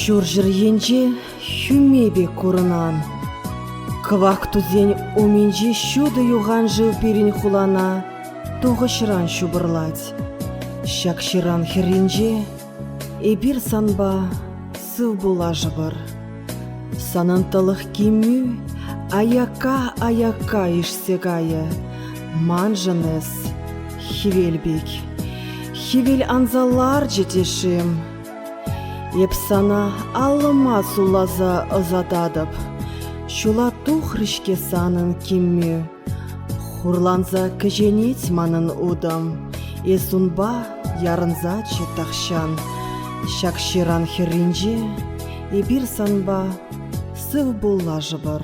Шуржыр енже хүмебе курынан. Квак тузен уменже шуды юған жыл перен хулана, тоғышыран шубырлать. Шакшыран херенже, эбир санба сыв була жыбыр. Санантылық кемю, аяка ишсегайы, манжыныз хивелбек. Хивел анзалар жетешім. Епсана алыма сулаза ызатадып, шула тухрышке санын кеммю. Хурланза кіженет манын удым, есунба ярынза четақшан. Шакширан херинже, ебір санба сыв була жыбыр.